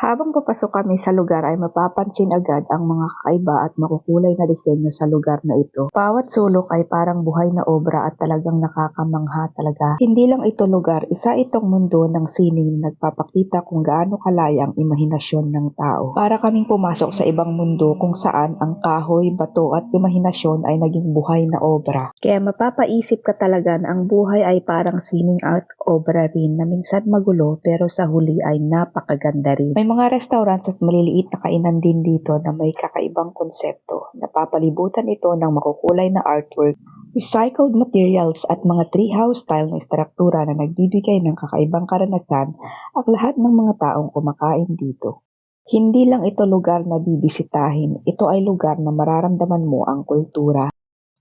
Habang papasok kami sa lugar ay mapapansin agad ang mga kakaiba at makukulay na disenyo sa lugar na ito. Bawat sulok ay parang buhay na obra at talagang nakakamangha talaga. Hindi lang ito lugar, isa itong mundo ng sining na nagpapakita kung gaano kalaya ang imahinasyon ng tao. Para kaming pumasok sa ibang mundo kung saan ang kahoy, bato at imahinasyon ay naging buhay na obra. Kaya mapapaisip ka talaga na ang buhay ay parang sining at obra rin na minsan magulo pero sa huli ay napakaganda rin. May mga restaurants at maliliit na kainan din dito na may kakaibang konsepto. Napapalibutan ito ng makukulay na artwork, recycled materials at mga treehouse style na istruktura na nagbibigay ng kakaibang karanasan at lahat ng mga taong kumakain dito. Hindi lang ito lugar na bibisitahin, ito ay lugar na mararamdaman mo ang kultura,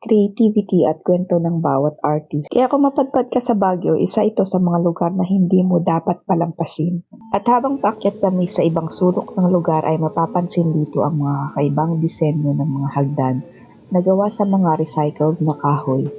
creativity at kwento ng bawat artist. Kaya kung mapadpad ka sa Baguio, isa ito sa mga lugar na hindi mo dapat palampasin. At habang paakyat kami sa ibang sulok ng lugar ay mapapansin dito ang mga kakaibang disenyo ng mga hagdan na gawa sa mga recycled na kahoy.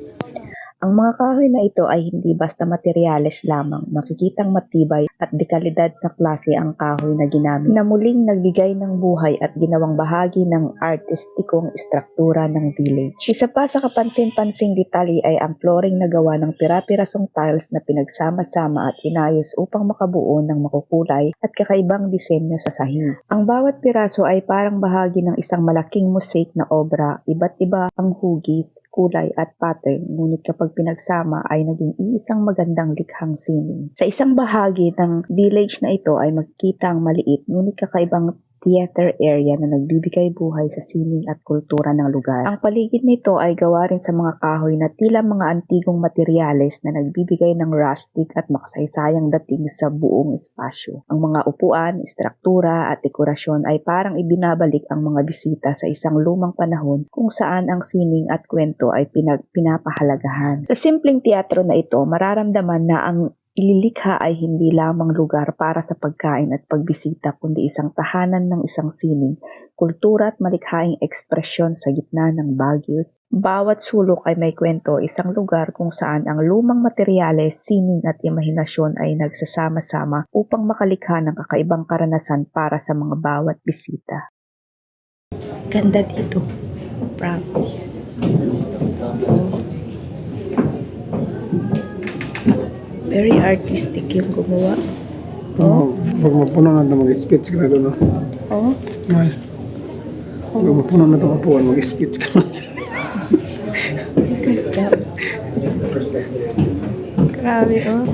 Ang mga kahoy na ito ay hindi basta materyales lamang, makikitang matibay at dekalidad na klase ang kahoy na ginamit, na muling nagbigay ng buhay at ginawang bahagi ng artistikong istruktura ng village. Isa pa sa kapansin-pansing detalye ay ang flooring na gawa ng pira-pirasong tiles na pinagsama-sama at inayos upang makabuo ng makukulay at kakaibang disenyo sa sahig. Ang bawat piraso ay parang bahagi ng isang malaking mosaic na obra, iba't iba ang hugis, kulay at pattern, ngunit kapag pinagsama ay naging iisang magandang likhang sining. Sa isang bahagi ng village na ito ay makikita ang maliit ngunit kakaibang theater area na nagbibigay buhay sa sining at kultura ng lugar. Ang paligid nito ay gawa rin sa mga kahoy na tila mga antigong materyales na nagbibigay ng rustic at makasaysayang dating sa buong espasyo. Ang mga upuan, istruktura at dekorasyon ay parang ibinabalik ang mga bisita sa isang lumang panahon kung saan ang sining at kwento ay pinapahalagahan. Sa simpleng teatro na ito, mararamdaman na ang ililikha ay hindi lamang lugar para sa pagkain at pagbisita kundi isang tahanan ng isang sining, kultura at malikhaing ekspresyon sa gitna ng Baguio. Bawat sulok ay may kwento, isang lugar kung saan ang lumang materyales, sining at imahinasyon ay nagsasama-sama upang makalikha ng kakaibang karanasan para sa mga bawat bisita. Ganda dito, promise. Very artistic yung gumawa. Oh, pag mapuno na ito, mag-speech ka na doon. Oh. Ay. Pag mapuno na ito kapuan, mag-speech ka na. Grabe, oh.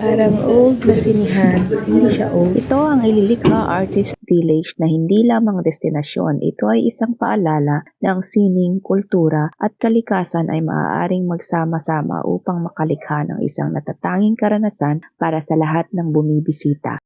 Parang old na sinihan. Hindi siya old. Ito ang ililikha artist village na hindi lamang destinasyon. Ito ay isang paalala ng sining, kultura at kalikasan ay maaaring magsama-sama upang makalikha ng isang natatanging karanasan para sa lahat ng bumibisita.